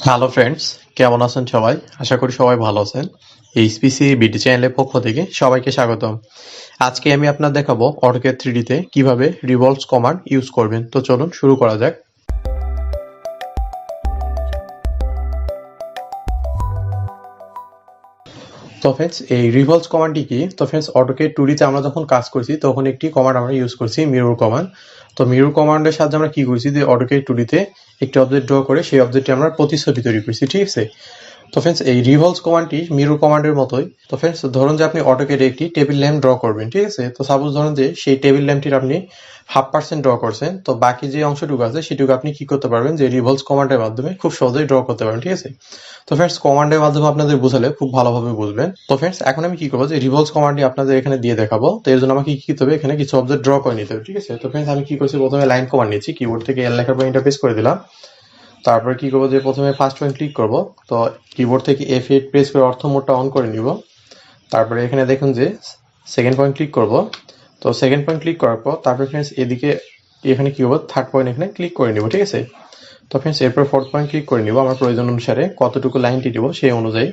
Hello friends, কেমন আছেন সবাই? আশা করি সবাই ভালো আছেন। এইচপিসি বিডি চ্যানেলের পক্ষ থেকে সবাইকে স্বাগতম। আজকে আমি আপনার দেখাবো অটোক্যাড 3D তে কিভাবে রিভলভস কমান্ড ইউজ করবেন। তো চলুন শুরু করা যাক। তো ফ্রেন্ডস, এই রিভলভস কমান্ডটি কি? তো ফ্রেন্ডস, অটোক্যাড 2D তে আমরা যখন কাজ করছি তখন একটি কমান্ড আমরা ইউজ করছি, মিরর কমান্ড। তো মিরর কমান্ডের সাহায্যে আমরা কি করছি যে অটোক্যাড 2D তে একটি অবজেক্ট ড্র করে সেই অবজেক্টটি আমরা প্রতিচ্ছবি তৈরি করছি, ঠিক আছে? তো ফ্রেন্ডস, এই রিভলভস কমান্ডটি মিরর কমান্ডের মতোই। তো ফ্রেন্ডস, ধরুন যে আপনি অটোক্যাডে একটি টেবিল ল্যাম্প ড্র করবেন, ঠিক আছে? তো সাপোজ ধরুন যে সেই টেবিল ল্যাম্পটির আপনি 0.5% ড্র করছেন, তো বাকি যে অংশটুকু আছে সেটুকু আপনি কি করতে পারবেন যে রিভলভস কমান্ডের মাধ্যমে খুব সহজেই ড্র করতে পারবেন, ঠিক আছে? তো ফ্রেন্ডস, কমান্ডের মাধ্যমে আপনাদের বোঝালে খুব ভালোভাবে বুঝবেন। তো ফ্রেন্ডস, এখন আমি কি করবো যে রিভলভস কমান্ডটি আপনাদের এখানে দিয়ে দেখাবো। তো এর জন্য আমাকে কি করতে হবে, এখানে কিছু অবজেক্ট ড্র করে নিতে হবে, ঠিক আছে? তো ফ্রেন্ডস, আমি কি করছি, প্রথমে লাইন কমান্ড নিচ্ছি, কিবোর্ড থেকে এল লেখার পর ইন্টারফেস করে দিলাম। তারপরে কি করবো যে প্রথমে ফার্স্ট পয়েন্ট ক্লিক করব। তো কিবোর্ড থেকে F8 প্রেস করে অর্থ মোডটা অন করে নিব। তারপরে এখানে দেখুন যে সেকেন্ড পয়েন্ট ক্লিক করব। তো সেকেন্ড পয়েন্ট ক্লিক করার পর তারপরে ফ্রেন্ডস এদিকে এখানে কি করবো, থার্ড পয়েন্ট এখানে ক্লিক করে নিব, ঠিক আছে? তো ফ্রেন্ডস, এরপর ফোর্থ পয়েন্ট ক্লিক করে নিব আমার প্রয়োজন অনুসারে কতটুকু লাইনটি দিব সেই অনুযায়ী।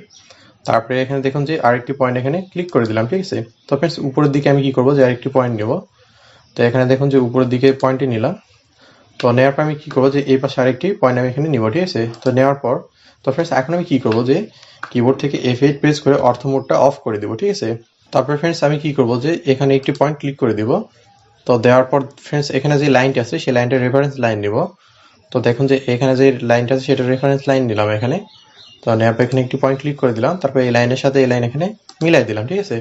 তারপরে এখানে দেখুন যে আরেকটি পয়েন্ট এখানে ক্লিক করে দিলাম, ঠিক আছে? তো ফ্রেন্ডস, উপরের দিকে আমি কি করবো যে আরেকটি পয়েন্ট নিব। তো এখানে দেখুন যে উপরের দিকে পয়েন্টটি নিলাম। তো নেওয়ার পর আমি কি করবো যে এই পাশে আরেকটি পয়েন্ট আমি এখানে নিব, ঠিক আছে? তো নেওয়ার পর তো ফ্রেন্ডস, এখন আমি কি করবো যে কিবোর্ড থেকে F8 প্রেস করে অর্থ মোডটা অফ করে দিব, ঠিক আছে? তারপর ফ্রেন্ডস, আমি কি করবো যে এখানে একটি পয়েন্ট ক্লিক করে দিব। তো দেওয়ার পর ফ্রেন্ডস, এখানে যে লাইনটি আছে সেই লাইনটা রেফারেন্স লাইন নিব। তো দেখুন যে এখানে যে লাইনটা আছে সেটা রেফারেন্স লাইন নিলাম এখানে। তো নেওয়ার পর এখানে একটি পয়েন্ট ক্লিক করে দিলাম, তারপর এই লাইনের সাথে এই লাইন এখানে মিলাই দিলাম, ঠিক আছে?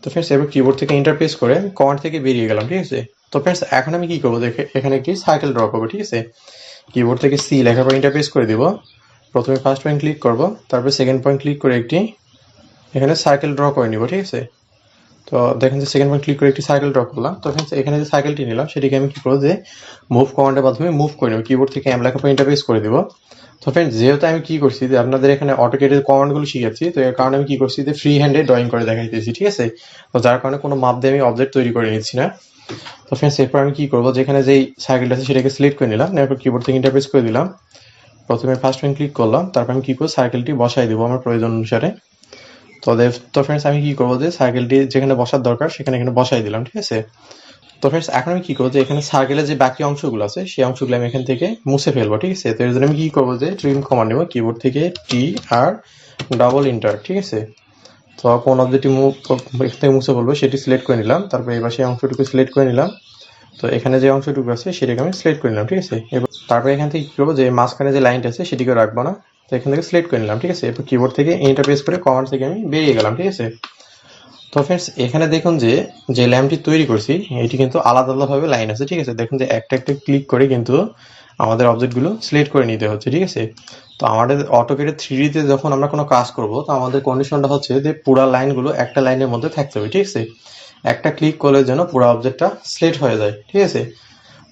তো ফ্রেন্ডস, এবার কিবোর্ড থেকে ইন্টারপ্রেস করে কমান্ড থেকে বেরিয়ে গেলাম, ঠিক আছে? তো ফ্রেন্ডস, এখন আমি কি করবো দেখে এখানে একটি সার্কেল ড্র করবো, ঠিক আছে? কিবোর্ড থেকে সি লেখার পর ইন্টারপ্রেস করে দিব। প্রথমে ফার্স্ট পয়েন্ট ক্লিক করব, তারপর সেকেন্ড পয়েন্ট ক্লিক করে একটি এখানে সার্কেল ড্র করে নিব, ঠিক আছে? তো দেখেন যে সেকেন্ড পয়েন্ট ক্লিক করে একটি সার্কেল ড্র করলাম। তো ফ্রেন্ডস, এখানে যে সার্কেলটি নিলাম সেটিকে আমি কি করবো যে মুভ কমান্ডের মাধ্যমে মুভ করে নেব। কিবোর্ড থেকে এম লেখার পর ইন্টারপ্রেস করে দিব। তো ফ্রেন্ডস, যেহেতু আমি কি করছি যে আপনাদের এখানে অটোক্যাডের কমান্ডগুলো শিখাচ্ছি, তো এর কারণে আমি কি করছি যে ফ্রি হ্যান্ডে ড্রয়িং করে দেখাইতেছি, ঠিক আছে? তো যার কারণে কোনো মাপ দিয়ে আমি অবজেক্ট তৈরি করে নিচ্ছি না। তো ফ্রেন্ডস, এরপর আমি কি করবো, যেখানে যেই সার্কেলটা আছে সেটাকে সিলেক্ট করে নিলাম, এরপর কিবোর্ড থেকে ইন্টারপ্রেস করে দিলাম। প্রথমে ফার্স্ট পয়েন্ট ক্লিক করলাম, তারপর আমি কি করবো সার্কেলটি বসাই দিব আমার প্রয়োজন অনুসারে। তো ফ্রেন্ডস, আমি কি করবো যে সার্কেলটি যেখানে বসার দরকার সেখানে এখানে বসাই দিলাম, ঠিক আছে? তো ফ্রেন্ডস, এখন আমি কি করবো যে এখানে সার্কেলের যে বাকি অংশগুলো আছে সেই অংশগুলো আমি এখান থেকে মুছে ফেলবো, ঠিক আছে? তো এর জন্য আমি কি করবো যে ট্রিম কমান্ড নেবো, কিবোর্ড থেকে TR ঠিক আছে? তো কোন অবজেক্টটি এখান থেকে মুছে ফেলবো সেটি সিলেক্ট করে নিলাম, তারপর এই পাশে অংশটুকু সিলেক্ট করে নিলাম। তো এখানে যে অংশটুকু আছে সেটাকে আমি সিলেক্ট করে নিলাম, ঠিক আছে? এবার তারপরে এখান থেকে কি করবো যে মাঝখানে যে লাইনটা আছে সেটিকে রাখবো না। তো এখান থেকে সিলেক্ট করে নিলাম, ঠিক আছে? এরপর কিবোর্ড থেকে এন্টার প্রেস করে কমান্ড থেকে আমি বেরিয়ে গেলাম, ঠিক আছে? তো ফ্রেন্ডস, এখানে দেখুন যে যে ল্যাম্পটি তৈরি করছি এটি কিন্তু আলাদা আলাদাভাবে লাইন আছে, ঠিক আছে? দেখুন যে একটা একটা ক্লিক করে কিন্তু আমাদের অবজেক্টগুলো সিলেক্ট করে নিতে হচ্ছে, ঠিক আছে? তো আমাদের অটোক্যাডে 3D তে যখন আমরা কোনো কাজ করব, তো আমাদের কন্ডিশনটা হচ্ছে যে পুরা লাইনগুলো একটা লাইনের মধ্যে থাকতে হবে, ঠিক আছে? একটা ক্লিক করলে যেন পুরো অবজেক্টটা সিলেক্ট হয়ে যায়, ঠিক আছে?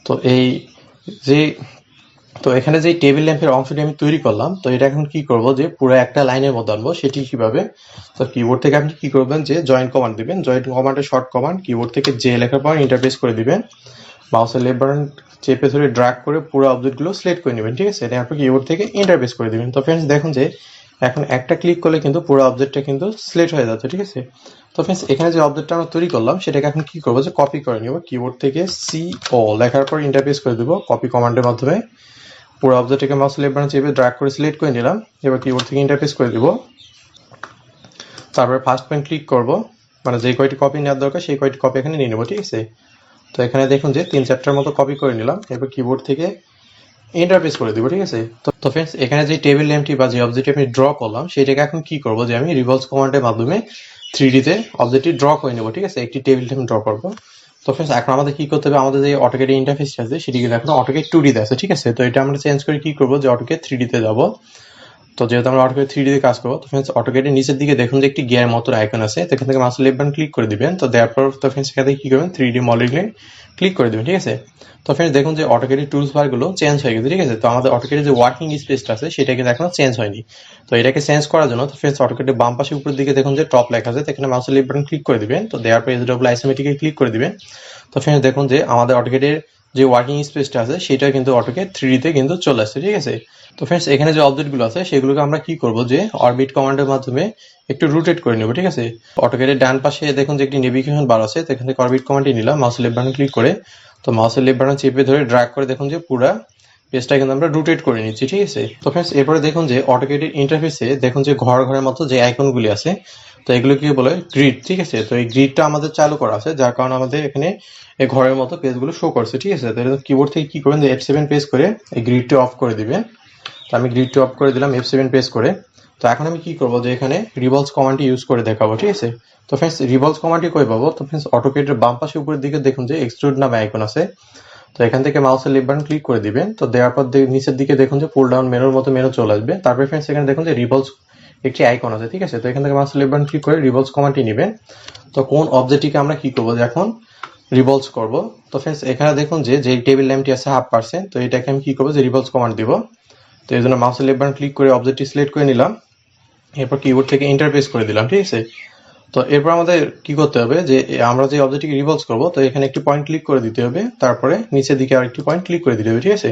তো এই যে তো এখানে যে টেবিল ল্যাম্পের অংশটি আমি তৈরি করলাম, তো এটা এখন কি করব যে পুরো একটা লাইনের মধ্যে আনবো। সেটি কিভাবে? তো কিবোর্ড থেকে আপনি কি করবেন যে জয়েন্ট কমান্ড দিবেন। জয়েন্ট কমান্ডের শর্ট কমান্ড, কিবোর্ড থেকে জে লেখার পর ইন্টারপ্রেস করে দিবেন। মাউসের লেফট বাটন চেপে ধরে ড্র্যাগ করে পুরো অবজেক্টগুলো সিলেক্ট করে নেবেন, ঠিক আছে? এটা আপনি কিবোর্ড থেকে ইন্টারপ্রেস করে দিবেন। তো ফ্রেন্ডস, দেখুন যে এখন একটা ক্লিক করলে কিন্তু পুরো অবজেক্টটা কিন্তু সিলেক্ট হয়ে যাচ্ছে, ঠিক আছে? তো ফ্রেন্ডস, এখানে যে অবজেক্টটা আমরা তৈরি করলাম সেটাকে এখন কি করবো যে কপি করে নিব। কিবোর্ড থেকে CO লেখার পর ইন্টারপ্রেস করে দেবো কপি কমান্ডের মাধ্যমে। পুরো অবজেক্টটাকে মাউস লেফট বাটন চেপে ড্র্যাগ করে সিলেক্ট করে নিলাম। এবার কিবোর্ড থেকে ইন্টারফেস করে দিব। তারপরে ফার্স্ট পয়েন্ট ক্লিক করব, মানে যে কয়টি কপি নেওয়ার দরকার সেই কয়টি কপি এখানে নিয়ে নেবো, ঠিক আছে? তো এখানে দেখুন যে 3-4টার মতো কপি করে নিলাম। এবার কিবোর্ড থেকে ইন্টারফেস করে দিব, ঠিক আছে? তো ফ্রেন্ডস, এখানে যে টেবিল নেমটি বা যে অবজেক্ট আমি ড্র করলাম সেটাকে এখন কি করব যে আমি রিভলভস কমান্ডের মাধ্যমে 3D তে অবজেক্টটি ড্র করে নেব, ঠিক আছে? একটি টেবিল নেম ড্র করব। তো ফ্রেন্ডস, এখন আমাদের কি করতে হবে, আমাদের যে অটোক্যাড ইন্টারফেসটা আছে সেটি কিন্তু এখন অটোক্যাড 2D তে আছে, ঠিক আছে? তো এটা আমরা চেঞ্জ করে কি করব যে অটোক্যাড 3D তে যাব। তো যেহেতু আমরা অটোক্যাড 3D তে কাজ করবো, তো ফ্রেন্ডস অটোক্যাডের নিচের দিকে দেখুন যে একটি গিয়ার মতো আইকন আছে, তো এখান থেকে মাউস লেফট বাটন ক্লিক করে দিবেন। তো দেওয়ার পর তো ফ্রেন্ডস এখান থেকে কি করবেন 3D মডেলিং ক্লিক করে দিবেন, ঠিক আছে? তো ফ্রেন্ডস, দেখুন যে অটোক্যাডের টুলস বার গুলো চেঞ্জ হয়ে গেছে, ঠিক আছে? তো আমাদের অটোক্যাডের যে ওয়ার্কিং স্পেসটা আছে সেটা কিন্তু এখনো চেঞ্জ হয়নি। তো এটাকে চেঞ্জ করার জন্য তো ফ্রেন্ডস অটোক্যাডের বাম পাশে উপরের দিকে দেখুন যে টপ লেখা আছে, তো এখানে মাউস লেফট বাটন ক্লিক করে দিবেন। তো দেওয়ার পর SW আইসোমেট্রিকে ক্লিক করে দিবেন। তো ফ্রেন্ডস, দেখুন যে আমাদের অটোক্যাডের যে ওয়ার্কিং স্পেসটা আছে সেটা কিন্তু অটোক্যাড 3D তে কিন্তু চলে আসছে, ঠিক আছে। তো ফ্রেন্ডস এখানে যে অবজেক্টগুলো আছে সেগুলোকে আমরা কি করব, যে অরবিট কমান্ডের মাধ্যমে একটু রোটেট করে নেব, ঠিক আছে। অটোক্যাডের ডান পাশে দেখুন যে একটি নেভিগেশন বার আছে, তো এখান থেকে অরবিট কমান্ডটি নিলাম, মাউসের লেফট বাটন ক্লিক করে। তো মাউসের লেফট বাটন চেপে ধরে ড্র্যাগ করে দেখুন যে পুরা পেজটা কিন্তু আমরা রোটেট করে নিচ্ছি, ঠিক আছে। তো ফ্রেন্ডস এরপরে দেখুন যে অটোক্যাডের ইন্টারফেসে দেখুন যে ঘরের মতো যে আইকনগুলি আছে, তো এগুলো কি বলে গ্রিড, ঠিক আছে। তো এই গ্রিডটা আমাদের চালু করা আছে, যার কারণে আমাদের এখানে এই ঘরের মতো পেজগুলো শো করছে, ঠিক আছে। তো কিবোর্ড থেকে কি করবেন, যে F7 প্রেস করে এই গ্রিডটা অফ করে দিবেন। তো আমি গ্রিডটা অফ করে দিলাম F7 প্রেস করে। তো এখন আমি কি করবো, যে এখানে রিভলভস কমান্ডটি ইউজ করে দেখাবো, ঠিক আছে। তো ফ্রেন্ডস রিভলভস কমান্ডটি কই পাবো, তো ফ্রেন্ডস অটোক্যাডের বাম পাশে উপরের দিকে দেখুন যে এক্সট্রুড নামে আইকন আছে। তো এখান থেকে মাউসের লেফট বাটন ক্লিক করে দিবেন। তো দেওয়ার পর নিচের দিকে দেখুন যে পুল ডাউন মেনুর মতো মেনু চলে আসবে। তারপরে ফ্রেন্ডস এখানে দেখুন যে রিভলভস একটি আইকন আছে, ঠিক আছে। তো এখান থেকে মাউসের লেফট বাটন ক্লিক করে রিভলভস কমান্ডটি নেবেন। তো কোন অবজেক্টটিকে আমরা কি করবো, যে এখন রিভলভস করব। তো ফ্রেন্ডস এখানে দেখুন যে টেবিল নেমটি আছে 0.5%, তো এটাকে আমি কি করবো, যে রিভলভস কমান্ড দিব। তো এই জন্য মাউসের লেফট বাটন ক্লিক করে অবজেক্টটি সিলেক্ট করে নিলাম, এরপর কিবোর্ড থেকে এন্টার প্রেস করে দিলাম, ঠিক আছে। তো এরপর আমাদের কি করতে হবে, যে আমরা যে অবজেক্টটিকে রিভলভস করব, তো এখানে একটি পয়েন্ট ক্লিক করে দিতে হবে, তারপরে নিচের দিকে আরেকটি পয়েন্ট ক্লিক করে দিতে হবে, ঠিক আছে।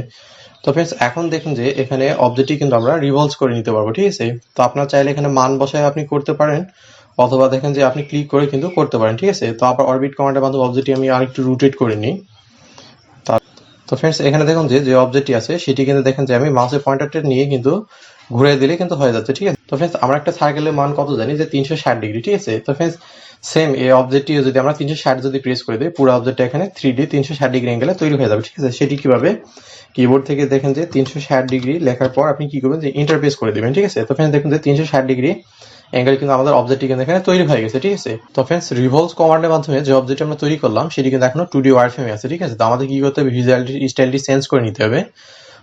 তো ফ্রেন্ডস এখন দেখুন যে এখানে অবজেক্টটি কিন্তু আমরা রিভলভস করে নিতে পারবো, ঠিক আছে। তো আপনার চাইলে এখানে মান বসায় আপনি করতে পারেন, অথবা দেখেন যে আপনি ক্লিক করে কিন্তু করতে পারেন, ঠিক আছে। তো আবার অরবিট কমান্ডের মাধ্যমে অবজেক্টটি আমি আরেকটু রোটেট করে নিই। তো ফ্রেন্ডস এখানে দেখুন যে অবজেক্টটি আছে সেটি কিন্তু দেখেন যে আমি মাউসের পয়েন্টারটা নিয়ে কিন্তু ঘুরে দিলে কিন্তু হয়ে যাচ্ছে, ঠিক আছে। তো ফ্রেন্ডস আমরা একটা সার্কেলের মান কত জানি, যে 360 ডিগ্রি, ঠিক আছে। তো ফ্রেন্ডস সেম এই অবজেক্টটি যদি আমরা 360 যদি প্রেস করে দিই, পুরো অবজেক্টটা এখানে 3D 360 ডিগ্রি অ্যাঙ্গেলে তৈরি হয়ে যাবে, ঠিক আছে। সেটি কিভাবে, কিবোর্ড থেকে দেখেন যে 360 ডিগ্রি লেখার পর আপনি কি করবেন, যে ইন্টারপ্রেস করে দিবেন, ঠিক আছে। তো ফ্রেন্ডস দেখুন যে 360 ডিগ্রি অ্যাঙ্গেল কিন্তু আমাদের অবজেক্টটি কিন্তু এখানে তৈরি হয়ে গেছে, ঠিক আছে। তো ফ্রেন্ডস রিভলভস কমান্ডের মাধ্যমে যে অবজেক্ট আমরা তৈরি করলাম সেটি কিন্তু এখনো 2D ওয়্যারফ্রেমে আছে, ঠিক আছে। তো আমাদের কি করতে হবে, ভিজুয়ালিটি স্টাইলটি চেঞ্জ করে নিতে হবে।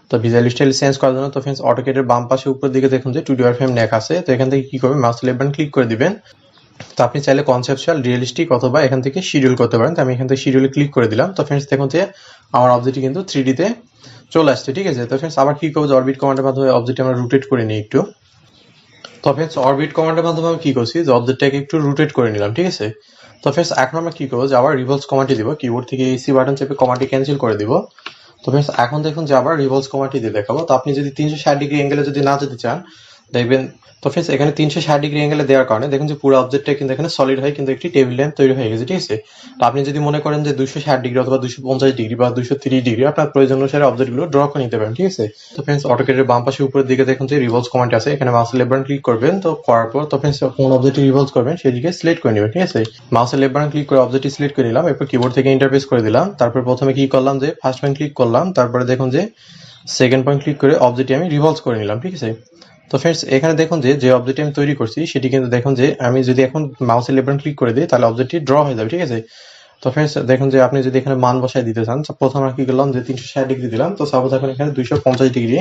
তো ভিজুয়াল স্টাইল চেঞ্জ করার জন্য তো ফ্রেন্ডস অটোক্যাডের বাম পাশে উপরের দিকে দেখুন যে 2D ওয়্যারফ্রেম লেখা আছে। তো এখান থেকে কি করবেন, মাউস লেফট বাটন ক্লিক করে দিবেন। তো আপনি চাইলে কনসেপচুয়াল, রিয়েলিস্টিক অথবা এখান থেকে শিডিউল করতে পারেন। তো আমি এখান থেকে শিডিউলে ক্লিক করে দিলাম। তো ফ্রেন্ডস দেখুন যে আমার অবজেক্টটি কিন্তু 3D তে চলে আসছে, ঠিক আছে। তো ফ্রেন্ডস আবার কি করবো, যে অরবিট কমান্ডের মাধ্যমে অবজেক্টটি আমরা রোটেট করে নিই একটু। তো ফ্রেন্ডস অরবিট কমান্ডের মাধ্যমে আমি কি করছি, যে অবজেক্টটাকে একটু রোটেট করে নিলাম, ঠিক আছে। তো ফ্রেন্ডস এখন আমরা কি করবো, যে আবার রিভলভস কমান্ডটি দিব, কিবোর্ড থেকে এসি বাটন চেপে কমান্ডটি ক্যান্সেল করে দিব। তো ফ্রেন্ডস এখন দেখুন যে আবার রিভলভস কমান্ডটি দিয়ে দেখাবো। তো আপনি যদি 360 ডিগ্রি অ্যাঙ্গেলে যদি না যেতে চান, দেখবেন তো ফ্রেন্ডস এখানে 360 ডিগ্রি অ্যাঙ্গেলে দেওয়ার কারণে দেখুন যে পুরো অবজেক্টটা কিন্তু এখানে সলিড হয়ে কিন্তু একটি টেবিল ল্যাম্প তৈরি হয়ে গেছে, ঠিক আছে। তো আপনি যদি মনে করেন যে 260 ডিগ্রি অথবা 250 ডিগ্রি বা 230 ডিগ্রি আপনার প্রয়োজন অনুসারে অবজেক্টগুলো ড্র করে নিতে পারেন, ঠিক আছে। তো ফ্রেন্ডস অটোক্যাডের বাম পাশে উপরের দিকে দেখুন যে রিভলভস কমান্ড আছে, এখানে মাউসের লেফট বাটন ক্লিক করবেন। তো করার পর তো ফ্রেন্ডস কোন অবজেক্টটি রিভলভ করবেন সেদিকে সিলেক্ট করে নেবেন, ঠিক আছে। মাউসের লেফট বাটন ক্লিক করে অবজেক্টটি সিলেক্ট করে নিলাম, এরপর কিবোর্ড থেকে ইন্টারফেস করে দিলাম। তারপর প্রথমে কি করলাম, যে ফার্স্ট পয়েন্ট ক্লিক করলাম, তারপরে দেখুন যে সেকেন্ড পয়েন্ট ক্লিক করে অবজেক্টটি আমি রিভলভ করে নিলাম, ঠিক আছে। তো ফ্রেন্ডস এখানে দেখুন যে অবজেক্টটি আমি তৈরি করছি সেটি কিন্তু দেখুন যে আমি যদি এখন মাউসের লেফট বাটন ক্লিক করে দিই তাহলে অবজেক্টটি ড্র হয়ে যাবে, ঠিক আছে। তো ফ্রেন্ডস দেখুন যে আপনি যদি এখানে মান বসায় দিতে চান, প্রথমে আমি কি করলাম, যে 360 ডিগ্রি দিলাম। তো সাপোজ এখন এখানে 250 ডিগ্রি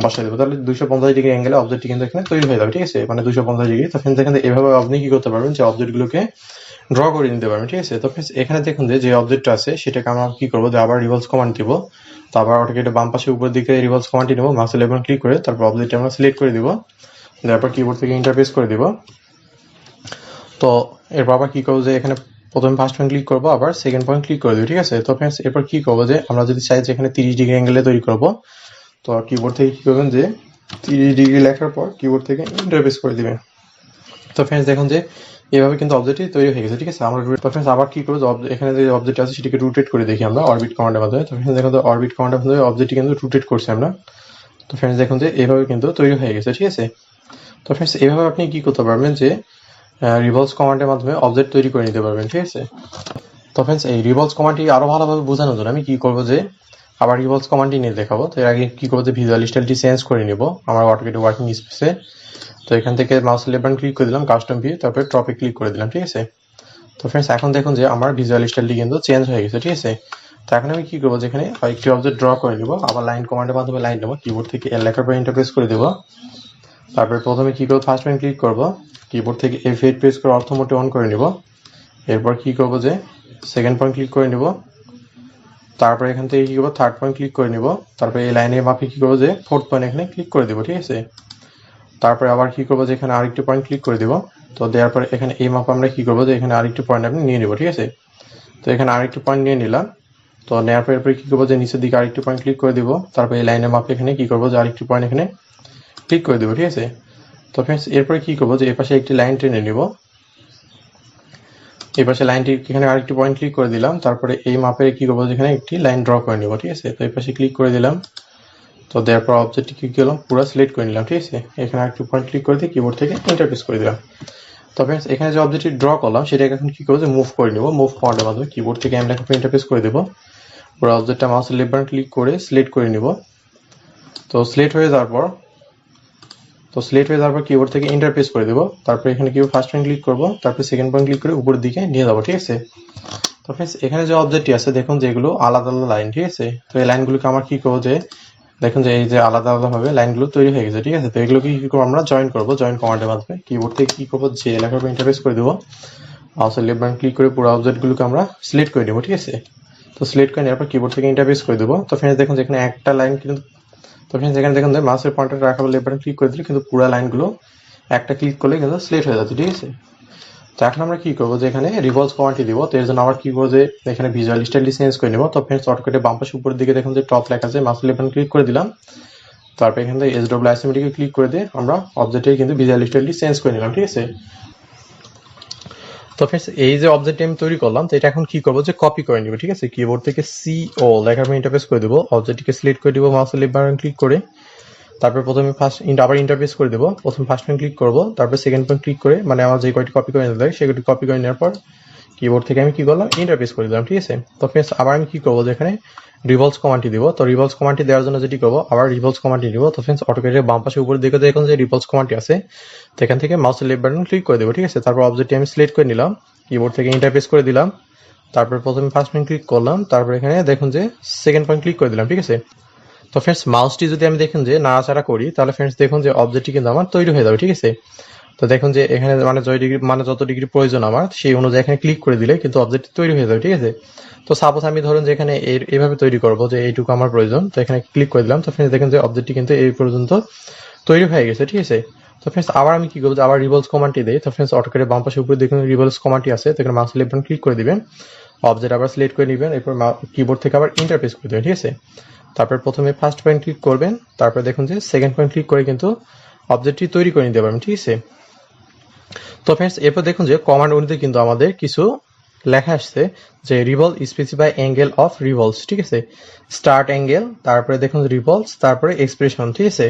বসাই দেবো, তাহলে 250 ডিগ্রি অ্যাঙ্গেলে অবজেক্টটি কিন্তু এখানে তৈরি হয়ে যাবে, ঠিক আছে, মানে 250 ডিগ্রি। তো ফ্রেন্ডস এখানে এভাবে আপনি কি করতে পারবেন, যে অবজেক্টগুলোকে ড্র করে নিতে পারবেন, ঠিক আছে। তো ফ্রেন্ডস এখানে দেখুন যে অবজেক্টটা আছে সেটাকে আমরা কি করবো, যে আবার রিভলভস কমান্ড দিব। তো আবার অটোক্যাডের বাম পাশে উপরের দিকে রিভলভস কমান্ডটি নেবো, মাউসের লেফট বাটন ক্লিক করে তারপর অবজেক্টটি আমরা সিলেক্ট করে দিব, তারপর কিবোর্ড থেকে ইন্টারফেস করে দিব। তো এরপর আবার কি করবো, যে এখানে প্রথমে ফার্স্ট পয়েন্ট ক্লিক করবো, আবার সেকেন্ড পয়েন্ট ক্লিক করে দিব, ঠিক আছে। তো ফ্রেন্ডস এরপর কি করবো, যে আমরা যদি চাই যে এখানে 30 ডিগ্রি অ্যাঙ্গেলে তৈরি করবো, তো কিবোর্ড থেকে কি করবেন, যে 30 ডিগ্রি লেখার পর কিবোর্ড থেকে ইন্টারফেস করে দিবেন। তো ফ্রেন্ডস দেখুন যে এভাবে কিন্তু অবজেক্টটি তৈরি হয়ে গেছে, ঠিক আছে। আমরা তো ফ্রেন্ডস আবার কি করবো, এখানে যে অবজেক্ট আছে সেটাকে রোটেট করে দেখি আমরা অরবিট কমান্ডের মাধ্যমে। তো ফ্রেন্ডস দেখুন অরবিট কমান্ডের মাধ্যমে অবজেক্টটি কিন্তু রোটেট করছি আমরা। তো ফ্রেন্ডস দেখুন যে এভাবে কিন্তু তৈরি হয়ে গেছে, ঠিক আছে। তো ফ্রেন্ডস এভাবে আপনি কি করতে পারবেন, যে রিভলভস কমান্ডের মাধ্যমে অবজেক্ট তৈরি করে নিতে পারবেন, ঠিক আছে। তো ফ্রেন্ডস এই রিভলভস কমান্ডটি আরো ভালোভাবে বোঝানোর জন্য আমি কি করবো, যে আবার রিভলভস কমান্ডটি নিয়ে দেখাবো। তো এর আগে কি করবো, যে ভিজুয়াল স্টাইলটি চেঞ্জ করে নিব আমার অটোক্যাড ওয়ার্কিং স্পেসে। তো এখান থেকে মাউসের লেফট বাটন ক্লিক করে দিলাম, কাস্টম ভিউ, তারপরে টপে ক্লিক করে দিলাম, ঠিক আছে। তো ফ্রেন্ডস এখন দেখুন যে আমার ভিজুয়াল স্টাইলটি কিন্তু চেঞ্জ হয়ে গেছে, ঠিক আছে। তো এখন আমি কি করবো, যেখানে একটি অবজেক্ট ড্র করে নিব, আবার লাইন কমান্ডের মাধ্যমে লাইন নেবো, কিবোর্ড থেকে এল লেখার পর ইন্টারপ্রেস করে দেবো। তারপরে প্রথমে কি করবো, ফার্স্ট পয়েন্ট ক্লিক করবো, কিবোর্ড থেকে F8 প্রেস করে অর্থ মোটে অন করে নিব। এরপর কি করবো, যে সেকেন্ড পয়েন্ট ক্লিক করে নিব। তারপরে এখান থেকে কি করবো, থার্ড পয়েন্ট ক্লিক করে নিব। তারপরে এই লাইনের মাপে কি করবো, যে ফোর্থ পয়েন্ট এখানে ক্লিক করে দিব, ঠিক আছে। তারপরে আবার কি করবো, যে এখানে আরেকটি পয়েন্ট ক্লিক করে দিব। তো দেওয়ার পরে এখানে এই মাপে আমরা কি করবো, যে এখানে আরেকটি পয়েন্ট আপনি নিয়ে নিব, ঠিক আছে। তো এখানে আরেকটি পয়েন্ট নিয়ে নিলাম। তো নেওয়ার পর এরপরে কি করবো যে নিচের দিকে আরেকটি পয়েন্ট ক্লিক করে দিব, তারপর এই লাইনের মাপে এখানে কি করবো যে আরেকটি পয়েন্ট এখানে ক্লিক করে দেবো, ঠিক আছে। তো ফ্রেন্ডস এরপরে কি করবো যে এপাশে একটি লাইন টেনে নিব, এই পাশে লাইনটি এখানে আরেকটি পয়েন্ট ক্লিক করে দিলাম, তারপরে এই মাপে কি করবো যেখানে একটি লাইন ড্র করে নিব, ঠিক আছে। তো এই পাশে ক্লিক করে দিলাম, তো দেওয়ার পর অবজেক্টটি কি করলাম পুরো সিলেক্ট করে নিলাম, ঠিক আছে। এখানে আরেকটি পয়েন্ট ক্লিক করে দিয়ে কিবোর্ড থেকে ইন্টারপ্রেস করে দিলাম। তো ফ্রেন্ডস এখানে যে অবজেক্টটি ড্র করলাম সেটাকে এখন কি করবো যে মুভ করে নিব, মুভ কমান্ডের মাধ্যমে কিবোর্ড থেকে আমি লেখা ইন্টারপ্রেস করে দেবো। পুরো অবজেক্টটা মাউসের লেফট বাটন ক্লিক করে সিলেক্ট করে নিব। তো সিলেক্ট হয়ে যাওয়ার পর কিবোর্ড থেকে ইন্টারপ্রেস করে দেবো। তারপর এখানে কি ফার্স্ট পয়েন্ট ক্লিক করবো, তারপর সেকেন্ড পয়েন্ট ক্লিক করে উপরের দিকে নিয়ে যাবো, ঠিক আছে। তো ফ্রেন্ডস এখানে যে অবজেক্টটি আছে দেখুন যে এগুলো আলাদা আলাদা লাইন, ঠিক আছে। তো এই লাইনগুলোকে আমার কি করবো যে দেখুন যে এই যে আলাদা আলাদা ভাবে লাইনগুলো তৈরি হয়ে গেছে, ঠিক আছে। তো এগুলোকে কি করবো আমরা জয়েন করবো, জয়েন কমান্ডের মাধ্যমে কিবোর্ড থেকে কি করবো যে লেখার উপর ইন্টারপ্রেস করে দেবো, মাউসের লেফট বাটন ক্লিক করে পুরো অবজেক্টগুলোকে আমরা সিলেক্ট করে নেবো, ঠিক আছে। তো সিলেক্ট করে নেওয়ার পর কিবোর্ড থেকে ইন্টারপ্রেস করে দেবো। তো ফ্রেন্ডস দেখুন যেখানে একটা লাইন কিন্তু, তো ফ্রেন্ডস এখানে দেখুন যে মাউসের পয়েন্টার রাখার লেফট বাটন ক্লিক করে দিলে কিন্তু পুরো লাইনগুলো একটা ক্লিক করলে কিন্তু সিলেক্ট হয়ে যাচ্ছে, ঠিক আছে। তো এখন আমরা কি করবো যে এখানে রিভলভ কমান্ডটি দিব। তো এর জন্য আবার কি করবো যে এখানে ভিজুয়াল স্টাইলটি চেঞ্জ করে নেবো। তো ফ্রেন্ডস শর্টকাটে বাম পাশে উপরের দিকে দেখুন যে টপ লেখা আছে, মাউসের লেফট বাটন ক্লিক করে দিলাম, তারপর এখান থেকে SW আইসোমেট্রিকে ক্লিক করে দিয়ে আমরা অবজেক্টের কিন্তু ভিজুয়াল স্টাইলটি চেঞ্জ করে নিলাম, ঠিক আছে। তো ফ্রেন্ডস এই যে অবজেক্ট আমি তৈরি করলাম, তো এটা এখন কি করবো যে কপি করে নিব, ঠিক আছে। কিবোর্ড থেকে CO লেখার পর ইন্টারপ্রেস করে দেবো, অবজেক্টটিকে সিলেক্ট করে দিব মাউসের লেফট বাটন ক্লিক করে, তারপর প্রথমে আবার ইন্টারপ্রেস করে দেবো, প্রথম ফার্স্ট পয়েন্ট ক্লিক করবো, তারপর সেকেন্ড পয়েন্ট ক্লিক করে মানে আমার যে কয়টি কপি করে নিতে লাগে সেগুলি কপি করে নেওয়ার পর কিবোর্ড থেকে আমি কি করলাম ইন্টারপ্রেস করে দিলাম, ঠিক আছে। তো ফ্রেন্ডস আবার আমি কি করবো যে এখানে রিভলভস কমান্ডটি দিব। তো রিভলভস কমান্ডটি দেওয়ার জন্য যেটি করবো আবার রিভলভস কমান্ডটি দিব। তো ফ্রেন্ডস অটোক্যাডের বাম পাশে উপরে দিকে দেখুন যে রিভলভস কমান্ডটি আছে, তো এখান থেকে মাউসের লেফট বাটন ক্লিক করে দেবো, ঠিক আছে। তারপর অবজেক্টটি আমি সিলেক্ট করে নিলাম, কিবোর্ড থেকে ইন্টারপ্রেস করে দিলাম, তারপর প্রথমে ফার্স্ট পয়েন্ট ক্লিক করলাম, তারপর এখানে দেখুন যে সেকেন্ড পয়েন্ট ক্লিক করে দিলাম, ঠিক আছে। তো ফ্রেন্ডস মাউসটি যদি আমি দেখুন যে নাড়াচাড়া করি তাহলে ফ্রেন্ডস দেখুন যে অবজেক্টটি কিন্তু আমার তৈরি হয়ে যাবে, ঠিক আছে। তো দেখুন যে এখানে মানে যত ডিগ্রি প্রয়োজন আমার সেই অনুযায়ী এখানে ক্লিক করে দিলে কিন্তু অবজেক্টটি তৈরি হয়ে যাবে, ঠিক আছে। তো সাপোজ আমি ধরুন যে এখানে এইভাবে তৈরি করব যে এইটুকু আমার প্রয়োজন, তো এখানে ক্লিক করে দিলাম। তো ফ্রেন্ডস দেখুন যে অবজেক্টটি কিন্তু এই পর্যন্ত তৈরি হয়ে গেছে, ঠিক আছে। তো ফ্রেন্ডস আবার আমি কি করবো যে আবার রিভলভস কমান্ডটি দেই। তো ফ্রেন্ডস অটোক্যাডের বাম পাশে উপরে দেখুন রিভলভস কমান্ডটি আছে, তো এখানে মাউসের লেফট বাটন ক্লিক করে দিবেন, অবজেক্ট আবার সিলেক্ট করে নেবেন, এরপর কিবোর্ড থেকে আবার ইন্টারপ্রেস করে দেবেন, ঠিক আছে। তারপর প্রথমে ফার্স্ট পয়েন্ট ক্লিক করবেন, তারপর দেখুন যে সেকেন্ড পয়েন্ট ক্লিক করে কিন্তু অবজেক্টটি তৈরি করে নিতে পারবেন, ঠিক আছে। তো ফ্রেন্ডস এরপর দেখুন যে কমান্ড উইন্ডোতে কিন্তু আমাদের কিছু লেখা আসছে যে revolve specify angle of revolves, ঠিক আছে। স্টার্ট অ্যাঙ্গেল, তারপরে দেখুন রিভলভস, তারপরে এক্সপ্রেশন, ঠিক আছে।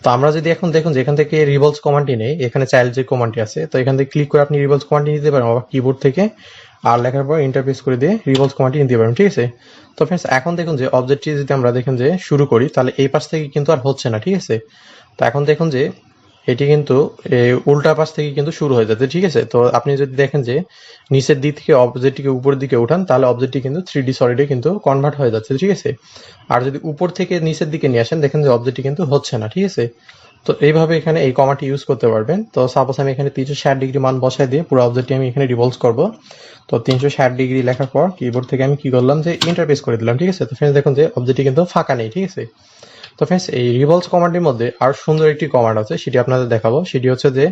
তো আমরা যদি এখন দেখুন যে এখান থেকে রিভলভস কমান্ডটি নেই, এখানে চাইল্ড যে কমান্ডটি আছে, তো এখান থেকে ক্লিক করে আপনি রিভলভস কমান্ডটি নিতে পারেন, আবার কিবোর্ড থেকে আর লেখার পর ইন্টারপ্রেস করে দিয়ে রিভলভস কমান্ডটি নিতে পারেন, ঠিক আছে। তো ফ্রেন্ডস এখন দেখুন যে অবজেক্টটি যদি আমরা দেখেন যে শুরু করি তাহলে এই পাশ থেকে কিন্তু আর হচ্ছে না, ঠিক আছে। তো এখন দেখুন যে এটি কিন্তু উল্টা পাশ থেকে কিন্তু শুরু হয়ে যাচ্ছে, ঠিক আছে। তো আপনি যদি দেখেন যে নিচের দিক থেকে অবজেক্টটিকে উপরের দিকে উঠান তাহলে অবজেক্টটি কিন্তু 3D সলিডে কিন্তু কনভার্ট হয়ে যাচ্ছে, ঠিক আছে। আর যদি উপর থেকে নিচের দিকে নিয়ে আসেন দেখেন যে অবজেক্টটি কিন্তু হচ্ছে না, ঠিক আছে। তো এইভাবে এখানে এই কমান্ডটি ইউজ করতে পারবেন। তো সাপোজ আমি এখানে 360 ডিগ্রি মান বসায় দিয়ে পুরো অবজেক্টটি আমি এখানে রিভলভ করব। তো 360 ডিগ্রি লেখার পর কিবোর্ড থেকে আমি কি করলাম যে ইন্টারপ্রেস করে দিলাম, ঠিক আছে। তো ফ্রেন্ডস দেখুন যে অবজেক্টটি কিন্তু ফাঁকা নেই, ঠিক আছে। তো ফ্রেন্ডস এই রিভলভস কমান্ডের মধ্যে আর সুন্দর একটি কমান্ড আছে, সেটি আপনাদের দেখাবো। সেটি হচ্ছে যে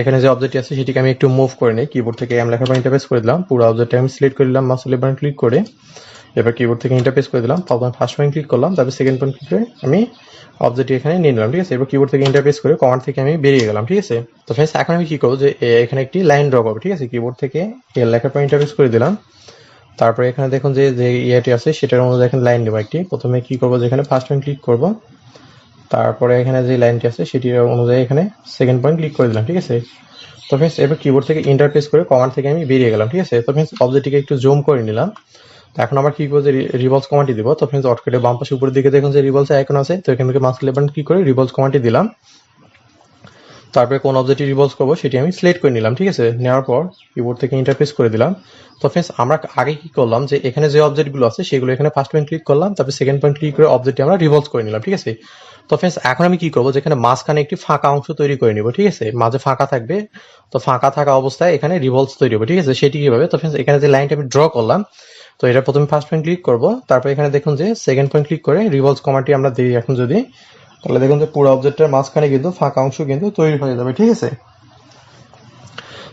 এখানে যে অবজেক্টটি আছে সেটিকে আমি একটু মুভ করে নিই, কিবোর্ড থেকে এম লেখার পর ইন্টারপ্রেস করে দিলাম, পুরো অবজেক্টটি আমি সিলেক্ট করে দিলাম, মাউসের লেফট বাটন ক্লিক করে, এবার কিবোর্ড থেকে ইন্টারপ্রেস করে দিলাম, প্রথমে ফার্স্ট পয়েন্ট ক্লিক করলাম, তারপর সেকেন্ড পয়েন্ট ক্লিক করে আমি অবজেক্টটি এখানে নিয়ে নিলাম, ঠিক আছে। এবার কিবোর্ড থেকে ইন্টারপ্রেস করে কমান্ড থেকে আমি বেরিয়ে গেলাম, ঠিক আছে। তো ফ্রেন্ডস এখন আমি কি করবো যে এখানে একটি লাইন ড্র করবো, ঠিক আছে। কিবোর্ড থেকে এল লেখার পর ইন্টারপ্রেস করে দিলাম, তারপরে এখানে দেখুন যে ইয়েটি আছে সেটার অনুযায়ী এখানে লাইন দেবো একটি। প্রথমে কি করবো যে এখানে ফার্স্ট পয়েন্ট ক্লিক করবো, তারপরে এখানে যে লাইনটি আছে সেটির অনুযায়ী এখানে সেকেন্ড পয়েন্ট ক্লিক করে দিলাম, ঠিক আছে। তো ফ্রেন্ডস এবার কিবোর্ড থেকে ইন্টারপ্রেস করে কমান্ড থেকে আমি বেরিয়ে গেলাম, ঠিক আছে। তো ফ্রেন্ডস অবজেক্টটিকে একটু জুম করে নিলাম। তো এখন আবার কি করবো যে রিভলভস কমান্ডটি দিব। তো ফ্রেন্ডস অটোক্যাডের বাম পাশে উপরের দিকে দেখুন যে রিভলভস আইকন আছে, তো এখান থেকে মাউস লেফট বাটন ক্লিক করে রিভলভস কমান্ডটি দিলাম, তারপরে কোন অবজেক্টটি রিভলভ করবো সেটি আমি সিলেক্ট করে নিলাম, ঠিক আছে। নেওয়ার পর কিবোর্ড থেকে ইন্টারপ্রেস করে দিলাম। তো ফ্রেন্ডস আমরা আগে কি করলাম যে এখানে যে অবজেক্টগুলো আছে সেগুলো এখানে ফার্স্ট পয়েন্ট ক্লিক করলাম, তারপর সেকেন্ড পয়েন্ট ক্লিক করে অবজেক্টটি আমরা রিভলভ করে নিলাম, ঠিক আছে। তো ফ্রেন্ডস এখন আমি কি করবো যেখানে মাঝখানে একটি ফাঁকা অংশ তৈরি করে নিব, ঠিক আছে। মাঝে ফাঁকা থাকবে, তো ফাঁকা থাকা অবস্থায় এখানে রিভলভস তৈরি হবে, ঠিক আছে। সেটি কিভাবে, তো ফ্রেন্ডস এখানে যে লাইনটা আমি ড্র করলাম, তো এটা প্রথমে ফার্স্ট পয়েন্ট ক্লিক করবো, তারপর এখানে দেখুন যে সেকেন্ড পয়েন্ট ক্লিক করে রিভলভস কমান্ডটি আমরা দিই এখন যদি, তাহলে দেখুন যে পুরো অবজেক্টের মাঝখানে কিন্তু ফাঁকা অংশ কিন্তু তৈরি হয়ে যাবে, ঠিক আছে।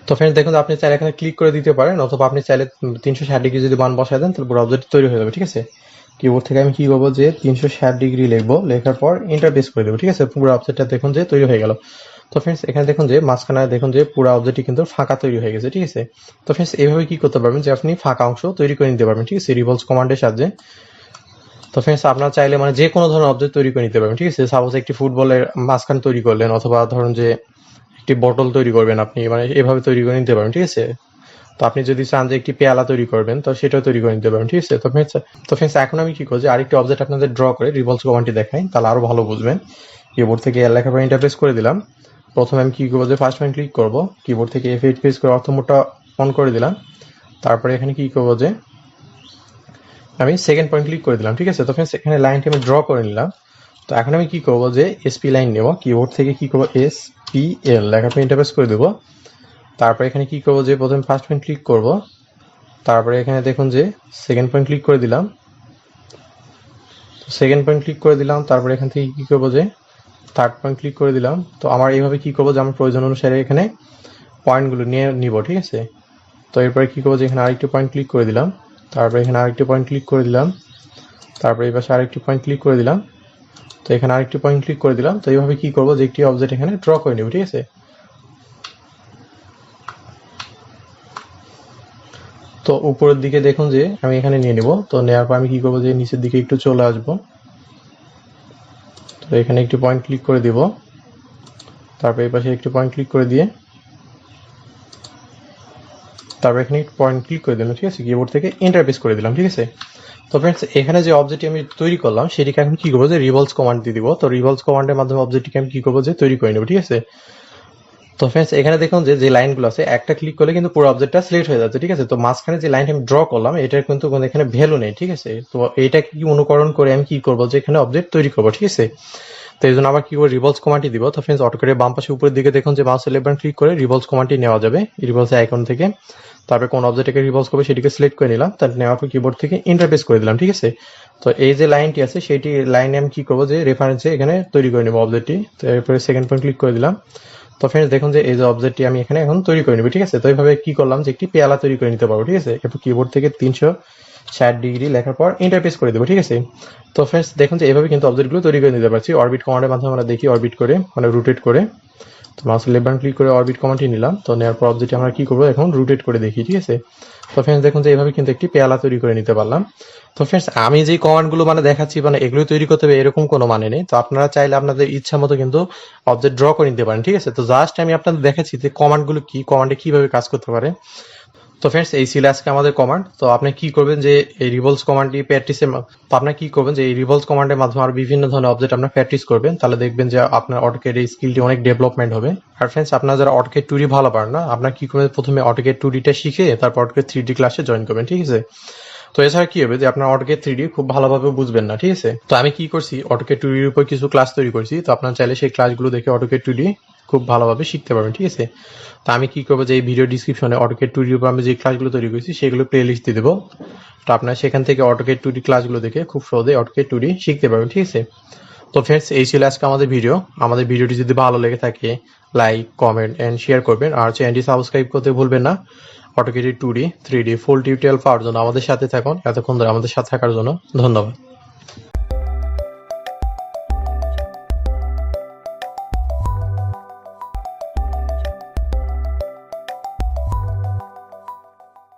তো ফ্রেন্ডস দেখুন আপনি চাইলে এখানে ক্লিক করে দিতে পারেন, অথবা আপনি চাইলে 360 ডিগ্রি যদি মান বসায় দেন তাহলে পুরো অবজেক্ট তৈরি হয়ে যাবে। ঠিক আছে, কিবোর্ড থেকে আমি কি করবো যে 360 ডিগ্রি লিখবো, লেখার পর এন্টার প্রেস করে দেবো। ঠিক আছে, পুরো অবজেক্টটা দেখুন যে তৈরি হয়ে গেল। তো ফ্রেন্ডস এখানে দেখুন যে মাঝখানে দেখুন যে পুরো অবজেক্টটি কিন্তু ফাঁকা তৈরি হয়ে গেছে। ঠিক আছে, তো ফ্রেন্ডস এইভাবে কি করতে পারবেন যে আপনি ফাঁকা অংশ তৈরি করে নিতে পারবেন। ঠিক আছে, রিভলভস কমান্ডের সাহায্যে। তো ফ্রেন্ডস আপনারা চাইলে মানে যে কোনো ধরনের অবজেক্ট তৈরি করে নিতে পারবেন। ঠিক আছে, সাপোজ একটি ফুটবলের মাঝখান তৈরি করলেন, অথবা ধরুন যে একটি বটল তৈরি করবেন, আপনি মানে এভাবে তৈরি করে নিতে পারবেন। ঠিক আছে, তো আপনি যদি চান যে একটি পেয়ালা তৈরি করবেন তো সেটাও তৈরি করে নিতে পারবেন। ঠিক আছে, তো ফ্রেন্ডস এখন আমি কি করছি আরেকটি অবজেক্ট আপনাদের ড্র করে রিভলভস কমান্ডটি দেখাই, তাহলে আরো ভালো বুঝবেন। কিবোর্ড থেকে এল লেখার পর ইন্টারপ্রেস করে দিলাম। প্রথমে আমি কি করবো যে ফার্স্ট পয়েন্ট ক্লিক করবো, কিবোর্ড থেকে F8 প্রেস করে অর্থ মোডটা অন করে দিলাম। তারপরে এখানে কি করবো যে আমি সেকেন্ড পয়েন্ট ক্লিক করে দিলাম। ঠিক আছে, তো ফ্রেন্ডস এখানে লাইনটি আমি ড্র করে নিলাম। তো এখন আমি কি করবো যে SP লাইন নেব, কিবোর্ড থেকে কি করবো SPL লেখার পর ইন্টারপ্রেস করে দেবো। তারপরে এখানে কি করবো যে প্রথমে ফার্স্ট পয়েন্ট ক্লিক করব, তারপরে এখানে দেখুন যে সেকেন্ড পয়েন্ট ক্লিক করে দিলাম। সেকেন্ড পয়েন্ট ক্লিক করে দিলাম, তারপরে এখান থেকে কি করবো যে থার্ড পয়েন্ট ক্লিক করে দিলাম। তো আমার এইভাবে কি করবো যে আমার প্রয়োজন অনুসারে এখানে পয়েন্টগুলো নিয়ে নিব। ঠিক আছে, তো এরপরে কি করবো যে এখানে আরেকটি পয়েন্ট ক্লিক করে দিলাম, তারপরে এখানে আরেকটি পয়েন্ট ক্লিক করে দিলাম, তারপরে এই পাশে আরেকটি পয়েন্ট ক্লিক করে দিলাম, তো এখানে আরেকটি পয়েন্ট ক্লিক করে দিলাম। তো এইভাবে কি করবো যে একটি অবজেক্ট এখানে ড্র করে নেব। ঠিক আছে, তো উপরের দিকে দেখুন যে আমি এখানে নিয়ে নিব। তো নেওয়ার পর আমি কি করবো যে নিচের দিকে একটু চলে আসবো, তো এখানে একটি পয়েন্ট ক্লিক করে দিব, তারপর এই পাশে একটি পয়েন্ট ক্লিক করে দিয়ে তারপর এখানে একটি পয়েন্ট ক্লিক করে দিলাম। ঠিক আছে, কিবোর্ড থেকে এন্টার প্রেস করে দিলাম। ঠিক আছে, তো ফ্রেন্ডস এখানে যে অবজেক্টটি আমি তৈরি করলাম সেটিকে এখন কি করবো যে রিভলভস কমান্ড দিয়ে দিব। তো রিভলভস কমান্ডের মাধ্যমে অবজেক্টটিকে আমি কি করবো যে তৈরি করে নেব। ঠিক আছে, তো ফ্রেন্ডস এখানে দেখুন যে যে লাইনগুলো আছে একটা ক্লিক করলে কিন্তু পুরো অবজেক্টটা সিলেক্ট হয়ে যাচ্ছে। ঠিক আছে, তো মাঝখানে যে লাইনটা আমি ড্র করলাম এটার কিন্তু কোনো এখানে ভ্যালু নেই। ঠিক আছে, তো এটা কি অনুকরণ করে আমি কি করবো যে এখানে অবজেক্ট তৈরি করবো। ঠিক আছে, তো এই জন্য আবার কি করে রিভলভস কমান্ডটি দিব। তো ফ্রেন্ডস অটোক্যাডের বাম পাশে উপরের দিকে দেখুন যে মাউস লেফট বাটন ক্লিক করে রিভলভস কমান্ডটি নেওয়া যাবে রিভলভস আইকন থেকে। তারপরে কোন অবজেক্টকে রিভলভ করবে সেটিকে সিলেক্ট করে নিলাম, তার নেওয়ার পর কিবোর্ড থেকে ইন্টারপ্রেস করে দিলাম। ঠিক আছে, তো এই যে লাইনটি আছে সেটি লাইনে আমি কি করবো যে রেফারেন্সে এখানে তৈরি করে নেবো অবজেক্টটি। তো এরপরে সেকেন্ড পয়েন্ট ক্লিক করে দিলাম। তো ফ্রেন্ডস দেখুন যে এই যে অবজেক্টটি আমি এখানে এখন তৈরি করে নেব। ঠিক আছে, তো এইভাবে কি করলাম যে একটি পেয়ালা তৈরি করে নিতে পারবো। ঠিক আছে, এরপর কিবোর্ড থেকে 360 ডিগ্রি লেখার পর ইন্টারপ্রেস করে দেবো। ঠিক আছে, তো ফ্রেন্ডস দেখুন যে এইভাবে কিন্তু অবজেক্টগুলো তৈরি করে নিতে পারছি অরবিট কমান্ডের মাধ্যমে। আমরা দেখি অরবিট করে মানে রোটেট করে, তো মাউস লেফট বাটন ক্লিক করে অরবিট কমান্ডটি নিলাম। তো নেওয়ার পর অবজেক্টটি আমরা কি করবো এখন রোটেট করে দেখি। ঠিক আছে, তো ফ্রেন্ডস দেখুন যে এইভাবে কিন্তু একটি পেয়ালা তৈরি করে নিতে পারলাম। তো ফ্রেন্ডস আমি যে কমান্ডগুলো মানে দেখাচ্ছি মানে এগুলো তৈরি করতে হবে এরকম কোনো মানে নেই। তো আপনারা চাইলে আপনাদের ইচ্ছা মতো কিন্তু অবজেক্ট ড্র করে নিতে পারেন। ঠিক আছে, তো জাস্ট আমি আপনাদের দেখাচ্ছি যে কমান্ডগুলো কি, কমান্ডে কিভাবে কাজ করতে পারে। তো ফ্রেন্ডস এই ছিল আজকে আমাদের কমান্ড। তো আপনি কি করবেন যে এই রিভলভস কমান্ডটি প্র্যাকটিসে, তো আপনি কি করবেন যে এই রিভলভস কমান্ডের মাধ্যমে আর বিভিন্ন ধরনের অবজেক্ট আপনার প্র্যাকটিস করবেন, তাহলে দেখবেন যে আপনার অটোক্যাড এই স্কিলটি অনেক ডেভেলপমেন্ট হবে। আর ফ্রেন্ডস আপনারা যারা অটোক্যাড 2D ভালো পারেন না, আপনার কি করবেন প্রথমে অটোক্যাড 2Dটা শিখে তারপর অটোক্যাড 3D ক্লাসে জয়েন করবেন। ঠিক আছে, তো এছাড়া কি হবে যে আপনার অটোক্যাড 3D খুব ভালোভাবে বুঝবেন না। ঠিক আছে, তো আমি কি করছি অটোক্যাড 2D এর উপর কিছু ক্লাস তৈরি করছি, তো আপনারা চাইলে সেই ক্লাসগুলো দেখে অটোক্যাড 2D খুব ভালোভাবে শিখতে পারবেন। ঠিক আছে, তো আমি কি করবো যে এই ভিডিও ডিসক্রিপশনে অটোক্যাড 2D এর উপর আমি যে ক্লাসগুলো তৈরি করেছি সেগুলো প্লে লিস্ট দিয়ে দেবো। তো আপনারা সেখান থেকে অটোক্যাড 2D ক্লাসগুলো দেখে খুব সহজে অটোক্যাড 2D শিখতে পারবেন। ঠিক আছে, তো ফ্রেন্ডস এই ছিল আজকে আমাদের ভিডিও। আমাদের ভিডিওটি যদি ভালো লেগে থাকে লাইক কমেন্ট এন্ড শেয়ার করবেন, আর চ্যানেলটি সাবস্ক্রাইব করতে ভুলবেন না। অটোক্যাড 2D 3D ফুল টিউটোরিয়াল পাওয়ার জন্য আমাদের সাথে থাকুন। এতক্ষণ ধরে আমাদের সাথে থাকার জন্য ধন্যবাদ।